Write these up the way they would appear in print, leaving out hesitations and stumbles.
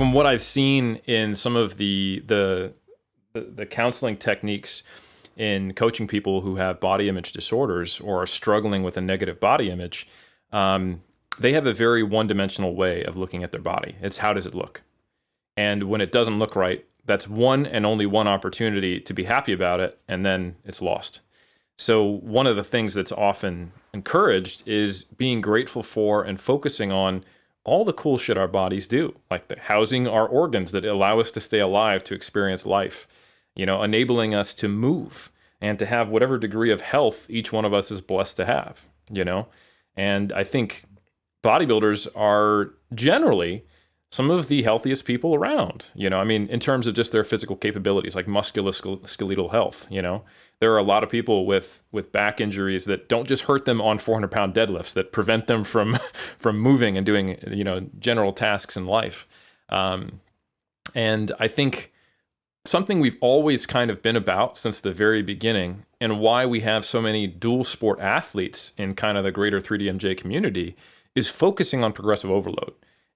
from what I've seen in some of the counseling techniques in coaching people who have body image disorders or are struggling with a negative body image, they have a very one-dimensional way of looking at their body. It's how does it look? And when it doesn't look right, that's one and only one opportunity to be happy about it, and then it's lost. So one of the things that's often encouraged is being grateful for and focusing on all the cool shit our bodies do, like the housing our organs that allow us to stay alive, to experience life, enabling us to move and to have whatever degree of health each one of us is blessed to have, And I think bodybuilders are generally some of the healthiest people around, in terms of just their physical capabilities, like musculoskeletal health, There are a lot of people with back injuries that don't just hurt them on 400-pound deadlifts, that prevent them from moving and doing, general tasks in life. And I think something we've always kind of been about since the very beginning, and why we have so many dual sport athletes in kind of the greater 3DMJ community, is focusing on progressive overload.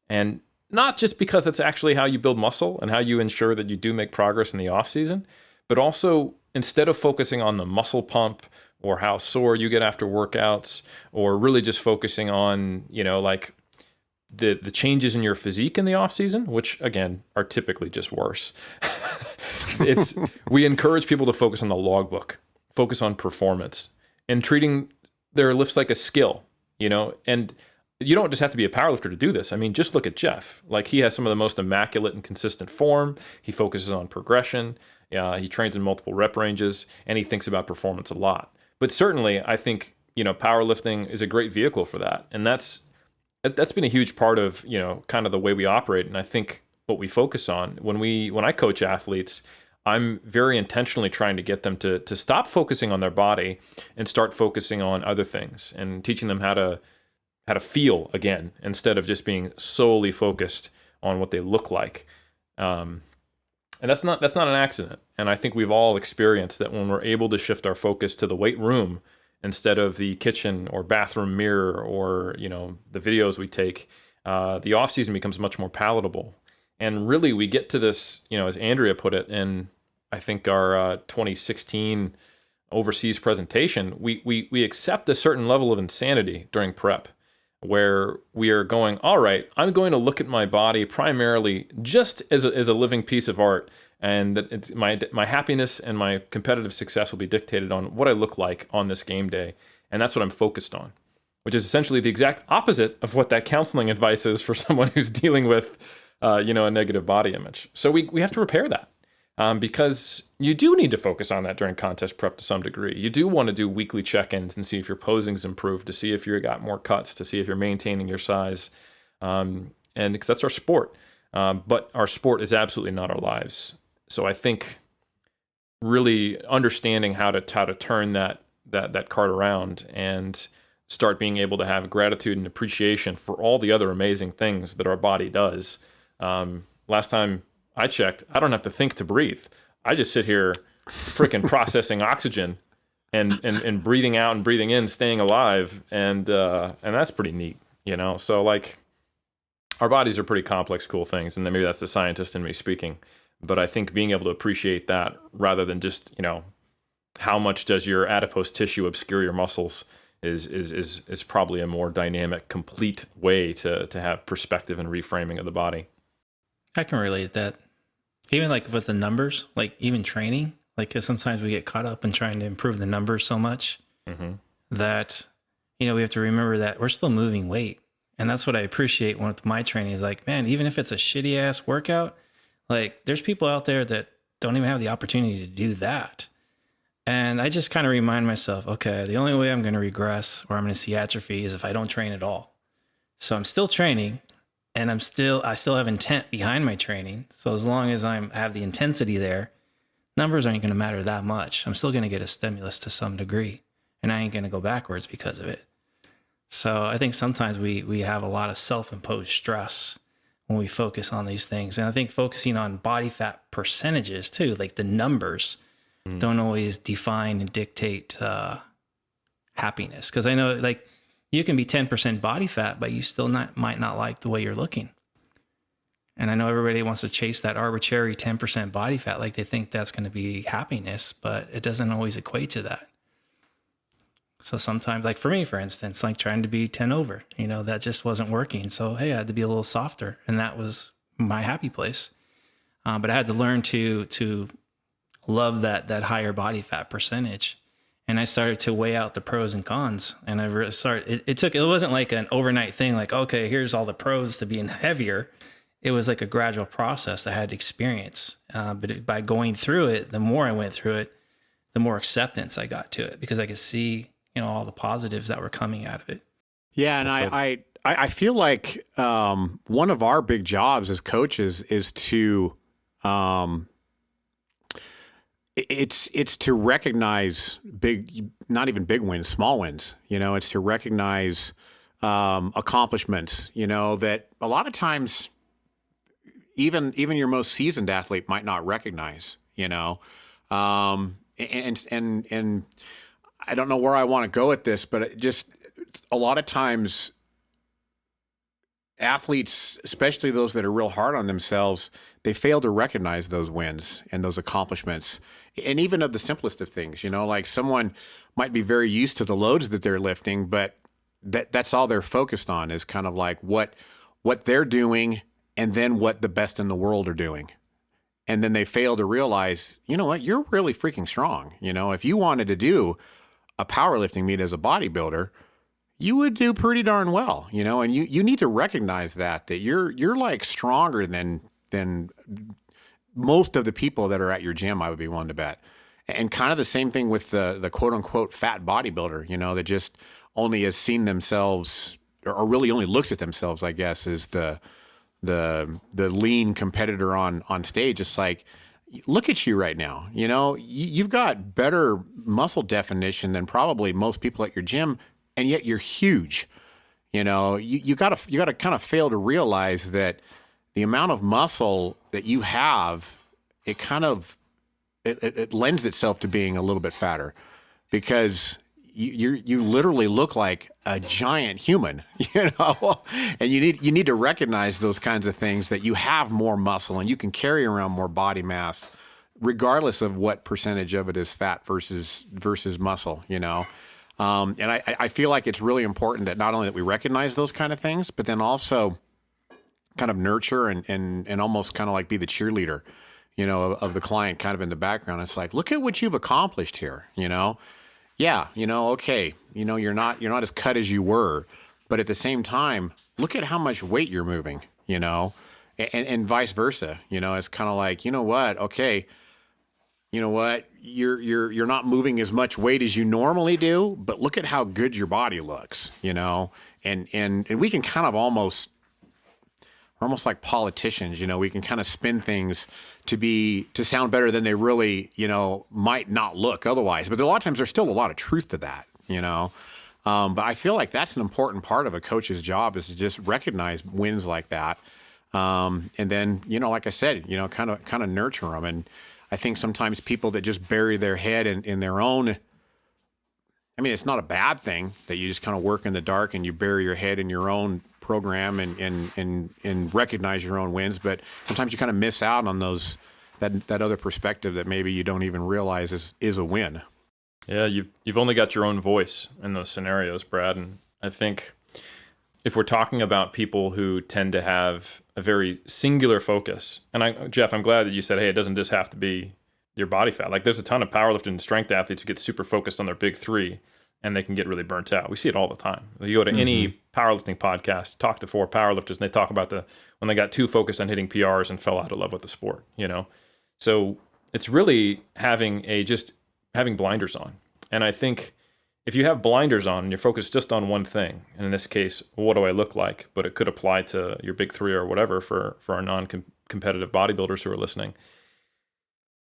And not just because that's actually how you build muscle and how you ensure that you do make progress in the off season, but also instead of focusing on the muscle pump or how sore you get after workouts, or really just focusing on, like the changes in your physique in the off season, which again are typically just worse. We encourage people to focus on the logbook, focus on performance, and treating their lifts like a skill, and you don't just have to be a powerlifter to do this. I mean, just look at Jeff. Like, he has some of the most immaculate and consistent form. He focuses on progression. He trains in multiple rep ranges, and he thinks about performance a lot. But certainly, I think, powerlifting is a great vehicle for that. And that's been a huge part of, kind of the way we operate. And I think what we focus on when I coach athletes, I'm very intentionally trying to get them to stop focusing on their body and start focusing on other things, and teaching them how to feel again, instead of just being solely focused on what they look like. And that's not an accident. And I think we've all experienced that when we're able to shift our focus to the weight room instead of the kitchen or bathroom mirror or, the videos we take, the off season becomes much more palatable. And really we get to this, as Andrea put it in, I think our 2016 overseas presentation, we accept a certain level of insanity during prep, where we are going, all right, I'm going to look at my body primarily just as a living piece of art, and that it's my happiness and my competitive success will be dictated on what I look like on this game day, and that's what I'm focused on, which is essentially the exact opposite of what that counseling advice is for someone who's dealing with, a negative body image. So we have to repair that. Because you do need to focus on that during contest prep to some degree. You do want to do weekly check-ins and see if your posing's improved, to see if you got more cuts, to see if you're maintaining your size. And because that's our sport. But our sport is absolutely not our lives. So I think really understanding how to turn that card around and start being able to have gratitude and appreciation for all the other amazing things that our body does. Last time I checked, I don't have to think to breathe. I just sit here freaking processing oxygen and breathing out and breathing in, staying alive. And that's pretty neat, So like, our bodies are pretty complex, cool things. And then maybe that's the scientist in me speaking. But I think being able to appreciate that rather than just, how much does your adipose tissue obscure your muscles is probably a more dynamic, complete way to have perspective and reframing of the body. I can relate that. Even like with the numbers, like even training, like, cause sometimes we get caught up in trying to improve the numbers so much that, we have to remember that we're still moving weight. And that's what I appreciate with my training is like, man, even if it's a shitty ass workout, like there's people out there that don't even have the opportunity to do that. And I just kind of remind myself, okay, the only way I'm going to regress or I'm going to see atrophy is if I don't train at all. So I'm still training. And I still have intent behind my training. So as long as I have the intensity there, numbers aren't going to matter that much. I'm still going to get a stimulus to some degree, and I ain't going to go backwards because of it. So I think sometimes we have a lot of self-imposed stress when we focus on these things. And I think focusing on body fat percentages too, like the numbers, don't always define and dictate happiness. Because I know, like, you can be 10% body fat, but you still might not like the way you're looking. And I know everybody wants to chase that arbitrary 10% body fat. Like they think that's going to be happiness, but it doesn't always equate to that. So sometimes, like for me, for instance, like trying to be 10 over, that just wasn't working. So, hey, I had to be a little softer, and that was my happy place. But I had to learn to love that higher body fat percentage. And I started to weigh out the pros and cons. And I it wasn't like an overnight thing, like, okay, here's all the pros to being heavier. It was like a gradual process that I had to experience. But by going through it, the more I went through it, the more acceptance I got to it, because I could see, all the positives that were coming out of it. Yeah. And I feel like one of our big jobs as coaches is to, it's to recognize not even big wins, small wins. It's to recognize accomplishments, that a lot of times even your most seasoned athlete might not recognize, and I don't know where I want to go with this, but it just a lot of times athletes, especially those that are real hard on themselves, they fail to recognize those wins and those accomplishments. And even of the simplest of things, like someone might be very used to the loads that they're lifting, but that's all they're focused on is kind of like what they're doing and then what the best in the world are doing. And then they fail to realize, you know what, you're really freaking strong. If you wanted to do a powerlifting meet as a bodybuilder, you would do pretty darn well, and you need to recognize that you're like stronger than most of the people that are at your gym, I would be willing to bet. And kind of the same thing with the quote unquote fat bodybuilder, that just only has seen themselves or really only looks at themselves, I guess, as the lean competitor on stage. It's like, look at you right now. You've got better muscle definition than probably most people at your gym, and yet you're huge. You gotta kind of fail to realize that the amount of muscle that you have, it lends itself to being a little bit fatter, because you literally look like a giant human, and you need to recognize those kinds of things, that you have more muscle and you can carry around more body mass, regardless of what percentage of it is fat versus muscle, And I feel like it's really important that not only that we recognize those kind of things, but then also kind of nurture and almost kind of like be the cheerleader, of the client kind of in the background. It's like, look at what you've accomplished here, Yeah, okay, you're not as cut as you were, but at the same time, look at how much weight you're moving, and vice versa. It's kind of like, okay, you're not moving as much weight as you normally do, but look at how good your body looks, and we can kind of almost like politicians, we can kind of spin things to sound better than they really, might not look otherwise. But a lot of times there's still a lot of truth to that, But I feel like that's an important part of a coach's job, is to just recognize wins like that. And then, like I said, kind of nurture them. And I think sometimes people that just bury their head in their own, I mean, it's not a bad thing that you just kind of work in the dark and you bury your head in your own program and recognize your own wins, but sometimes you kind of miss out on that other perspective that maybe you don't even realize is a win. Yeah, you've only got your own voice in those scenarios, Brad. And I think if we're talking about people who tend to have a very singular focus, and Jeff, I'm glad that you said, hey, it doesn't just have to be your body fat. Like there's a ton of powerlifting and strength athletes who get super focused on their big three, and they can get really burnt out. We see it all the time. You go to any powerlifting podcast, talk to 4 powerlifters, and they talk about when they got too focused on hitting PRs and fell out of love with the sport, So it's really having blinders on. And I think if you have blinders on and you're focused just on one thing, and in this case, what do I look like? But it could apply to your big three or whatever for our non-competitive bodybuilders who are listening.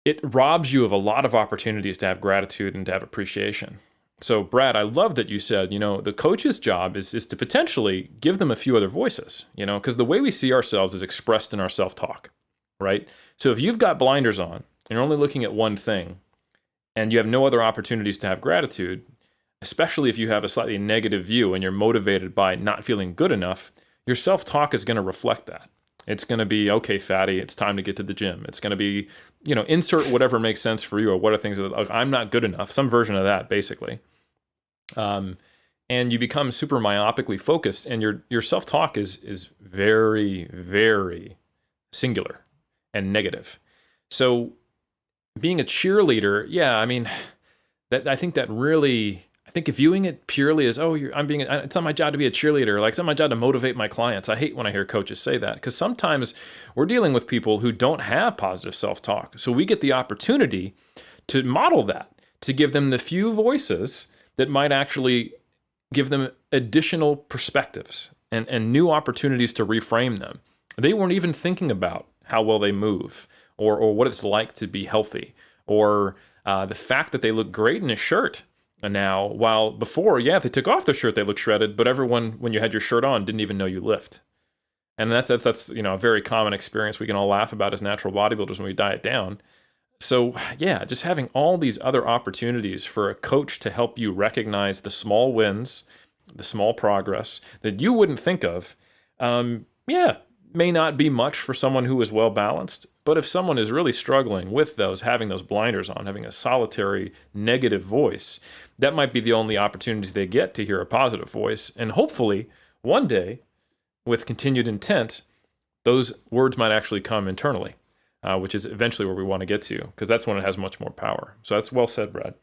It robs you of a lot of opportunities to have gratitude and to have appreciation. So, Brad, I love that you said, the coach's job is to potentially give them a few other voices, because the way we see ourselves is expressed in our self-talk, right? So if you've got blinders on and you're only looking at one thing and you have no other opportunities to have gratitude, especially if you have a slightly negative view and you're motivated by not feeling good enough, your self-talk is going to reflect that. It's going to be, okay, fatty, it's time to get to the gym. It's going to be, insert whatever makes sense for you, or what are things that, like, I'm not good enough, some version of that, basically. And you become super myopically focused, and your self-talk is very, very singular and negative. So being a cheerleader, yeah, I mean, I think viewing it purely as, it's not my job to be a cheerleader, like it's not my job to motivate my clients. I hate when I hear coaches say that, because sometimes we're dealing with people who don't have positive self-talk. So we get the opportunity to model that, to give them the few voices that might actually give them additional perspectives and new opportunities to reframe them. They weren't even thinking about how well they move, or what it's like to be healthy, or the fact that they look great in a shirt now, while before, if they took off their shirt, they looked shredded, but everyone, when you had your shirt on, didn't even know you lift. And that's a very common experience we can all laugh about as natural bodybuilders when we diet down. So just having all these other opportunities for a coach to help you recognize the small wins, the small progress that you wouldn't think of, may not be much for someone who is well balanced. But if someone is really struggling with having those blinders on, having a solitary negative voice, that might be the only opportunity they get to hear a positive voice. And hopefully, one day, with continued intent, those words might actually come internally. Which is eventually where we want to get to, because that's when it has much more power. So that's well said, Brad.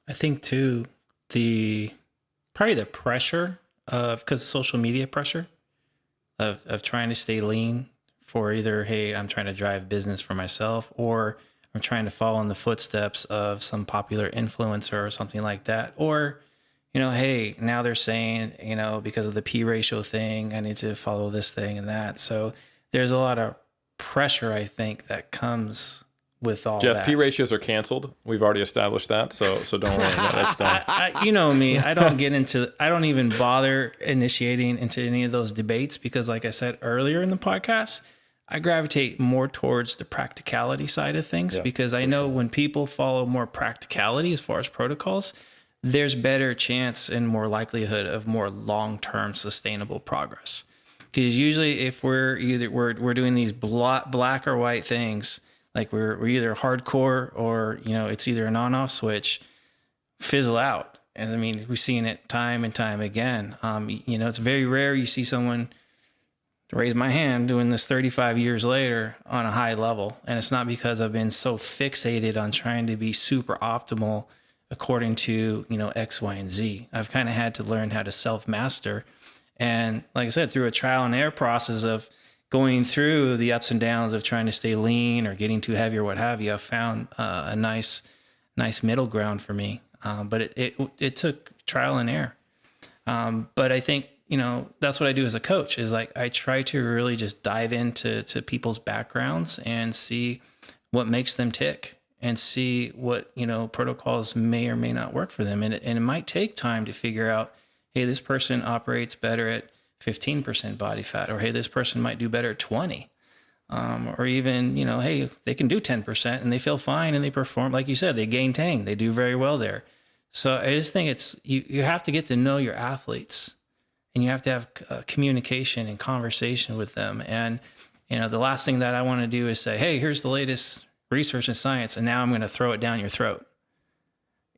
I think too, probably the pressure because social media pressure of trying to stay lean for either, hey, I'm trying to drive business for myself, or I'm trying to follow in the footsteps of some popular influencer or something like that. Or, hey, now they're saying, because of the P ratio thing, I need to follow this thing and that. So there's a lot of pressure, I think, that comes with all Jeff, that. P ratios are canceled. We've already established that, so don't worry about that. That's done. You know me, I don't even bother initiating into any of those debates, because like I said earlier in the podcast, I gravitate more towards the practicality side of things, because I know when people follow more practicality as far as protocols, there's better chance and more likelihood of more long-term sustainable progress. Because usually if we're doing these black or white things, like we're either hardcore or, it's either an on-off switch, fizzle out. And I mean, we've seen it time and time again. It's very rare you see someone, to raise my hand, doing this 35 years later on a high level. And it's not because I've been so fixated on trying to be super optimal according to, X, Y, and Z. I've kind of had to learn how to self-master. And like I said, through a trial and error process of going through the ups and downs of trying to stay lean or getting too heavy or what have you, I've found a nice middle ground for me. But it took trial and error. But I think, that's what I do as a coach, is like I try to really just dive into people's backgrounds and see what makes them tick, and see what, protocols may or may not work for them. And it might take time to figure out, hey, this person operates better at 15% body fat, or hey, this person might do better at 20, or even, hey, they can do 10% and they feel fine and they perform, like you said, they gain tang, they do very well there. So I just think you have to get to know your athletes, and you have to have communication and conversation with them. And, the last thing that I want to do is say, hey, here's the latest research and science, and now I'm going to throw it down your throat.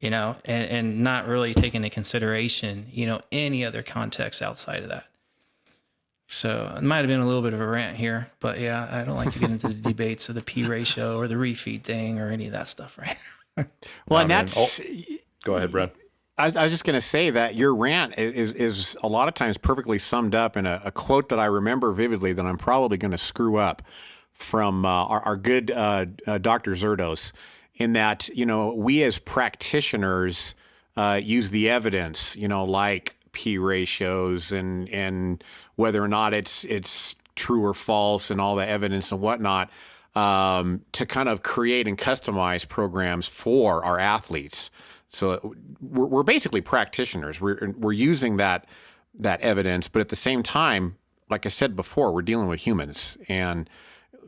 And not really take into consideration, any other context outside of that. So it might have been a little bit of a rant here, but yeah, I don't like to get into the debates of the P ratio or the refeed thing or any of that stuff, right? Well, and that's... Go ahead, Brad. I was just going to say that your rant is a lot of times perfectly summed up in a quote that I remember vividly that I'm probably going to screw up, from our good Dr. Zerdos, in that, we as practitioners use the evidence, like P ratios and whether or not it's true or false and all the evidence and whatnot, to kind of create and customize programs for our athletes. So we're basically practitioners. We're using that evidence, but at the same time, like I said before, we're dealing with humans, and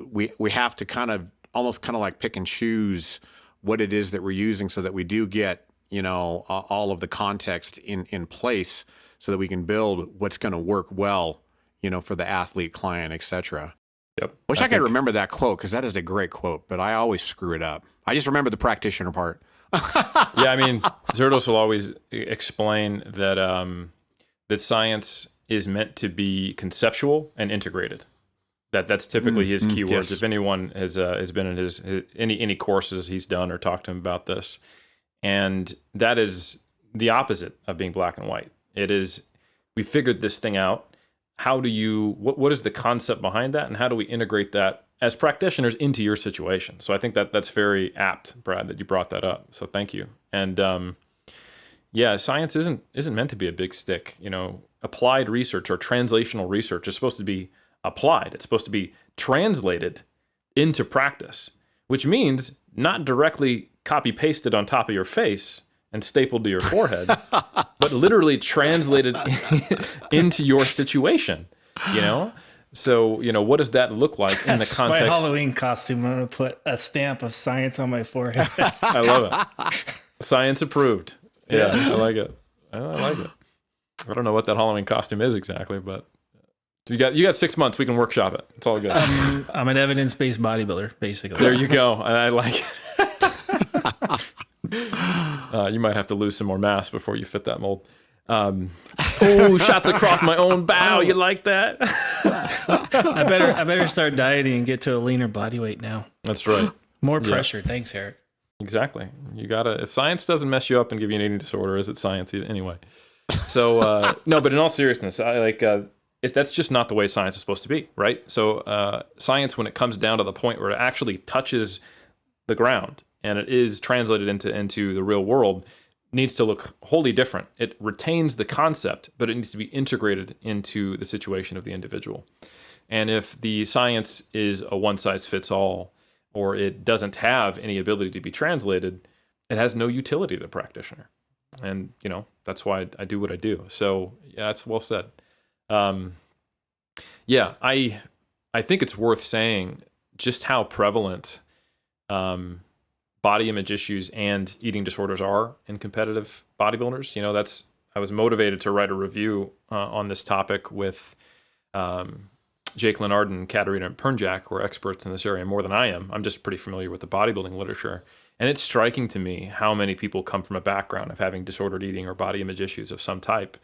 we have to almost like pick and choose what it is that we're using, so that we do get, all of the context in place, so that we can build what's going to work well, for the athlete, client, etc. Yep. Wish I could remember that quote, because that is a great quote, but I always screw it up. I just remember the practitioner part. Yeah, I mean, Zerdos will always explain that that science is meant to be conceptual and integrated. That's typically his keywords. Yes. If anyone has been in his any courses he's done or talked to him about this, and that is the opposite of being black and white. It is, we figured this thing out. How do you, what is the concept behind that, and how do we integrate that as practitioners into your situation? So I think that's very apt, Brad, that you brought that up. So thank you. And yeah, science isn't meant to be a big stick. Applied research or translational research is supposed to be applied. It's supposed to be translated into practice, which means not directly copy pasted on top of your face and stapled to your forehead, but literally translated into your situation, So, what does that look like in the context? My Halloween costume. I'm going to put a stamp of science on my forehead. I love it. Science approved. Yeah, I like it. I like it. I don't know what that Halloween costume is exactly, but you got 6 months. We can workshop it. It's all good. I'm an evidence-based bodybuilder, basically. There you go. I like it. You might have to lose some more mass before you fit that mold. Shots across my own bow. You like that? I better start dieting and get to a leaner body weight now. That's right. More pressure. Yeah. Thanks, Eric. Exactly. You gotta. If science doesn't mess you up and give you an eating disorder, is it science anyway? So no, but in all seriousness, if that's just not the way science is supposed to be, right? So science, when it comes down to the point where it actually touches the ground and it is translated into the real world, needs to look wholly different. It retains the concept, but it needs to be integrated into the situation of the individual. And if the science is a one-size-fits-all, or it doesn't have any ability to be translated, it has no utility to the practitioner. And, that's why I do what I do. So, yeah, that's well said. Yeah, I think it's worth saying just how prevalent body image issues and eating disorders are in competitive bodybuilders. I was motivated to write a review on this topic with Jake Leonard and Katerina Pernjak, who are experts in this area more than I am. I'm just pretty familiar with the bodybuilding literature. And it's striking to me how many people come from a background of having disordered eating or body image issues of some type.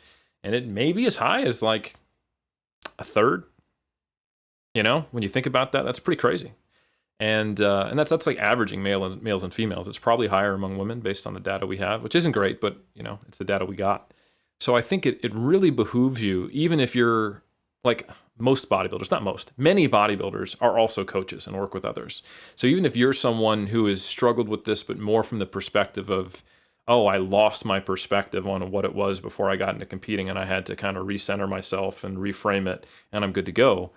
And it may be as high as like a third. When you think about that, that's pretty crazy. And that's like averaging males and females. It's probably higher among women based on the data we have, which isn't great, but it's the data we got. So I think it really behooves you, even if you're like most bodybuilders, not most, many bodybuilders are also coaches and work with others. So even if you're someone who has struggled with this, but more from the perspective of, I lost my perspective on what it was before I got into competing and I had to kind of recenter myself and reframe it and I'm good to go.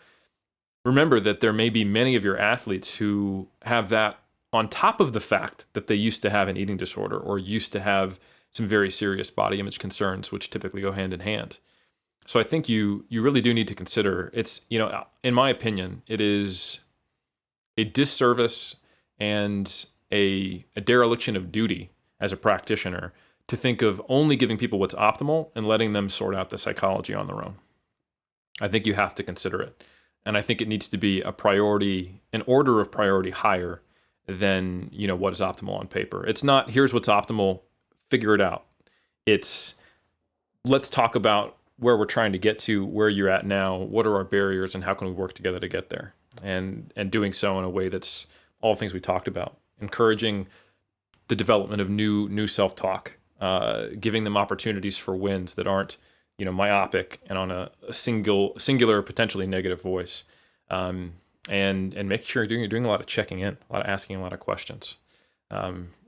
Remember that there may be many of your athletes who have that on top of the fact that they used to have an eating disorder or used to have some very serious body image concerns, which typically go hand in hand. So I think you really do need to consider, it's, in my opinion, it is a disservice and a dereliction of duty as a practitioner to think of only giving people what's optimal and letting them sort out the psychology on their own. I think you have to consider it. And I think it needs to be a priority, an order of priority higher than, what is optimal on paper. It's not, here's what's optimal, figure it out. It's, let's talk about where we're trying to get to, where you're at now, what are our barriers, and how can we work together to get there? And doing so in a way that's all the things we talked about, encouraging the development of new self-talk, giving them opportunities for wins that aren't, myopic and on a singular, potentially negative voice, and make sure you're doing a lot of checking in, a lot of asking a lot of questions,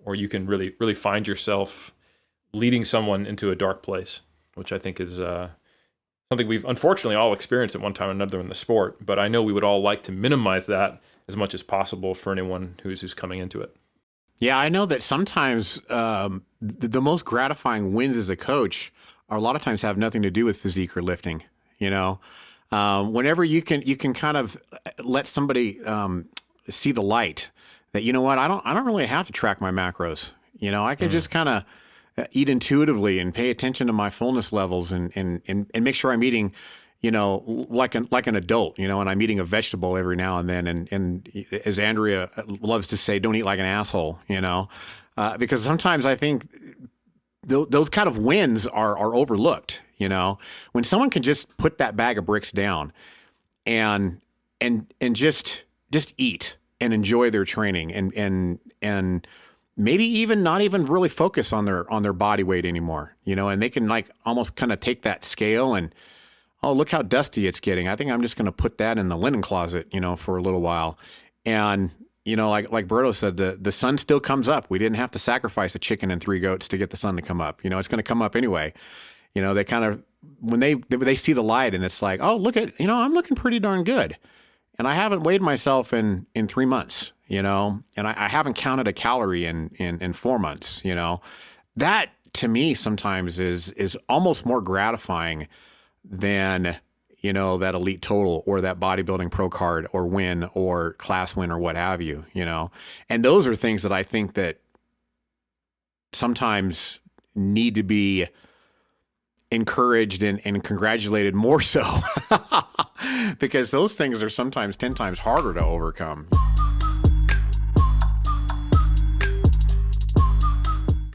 or you can really find yourself leading someone into a dark place, which I think is something we've unfortunately all experienced at one time or another in the sport. But I know we would all like to minimize that as much as possible for anyone who's coming into it. Yeah, I know that sometimes the most gratifying wins as a coach are a lot of times have nothing to do with physique or lifting. Whenever you can kind of let somebody see the light that, I don't really have to track my macros. I can just kind of eat intuitively and pay attention to my fullness levels and make sure I'm eating, like an adult, and I'm eating a vegetable every now and then. And as Andrea loves to say, don't eat like an asshole, because sometimes I think those kind of wins are overlooked. When someone can just put that bag of bricks down and just eat and enjoy their training and maybe even not even really focus on their body weight anymore, and they can like almost kind of take that scale and, oh, look how dusty it's getting. I think I'm just going to put that in the linen closet, for a little while. And, like Berto said, the sun still comes up. We didn't have to sacrifice a chicken and 3 goats to get the sun to come up. It's going to come up anyway. They kind of, when they see the light and it's like, oh, look at, I'm looking pretty darn good. And I haven't weighed myself in 3 months, and I haven't counted a calorie in 4 months, that to me sometimes is almost more gratifying than, that elite total or that bodybuilding pro card or win or class win or what have you, and those are things that I think that sometimes need to be encouraged and congratulated more so because those things are sometimes 10 times harder to overcome.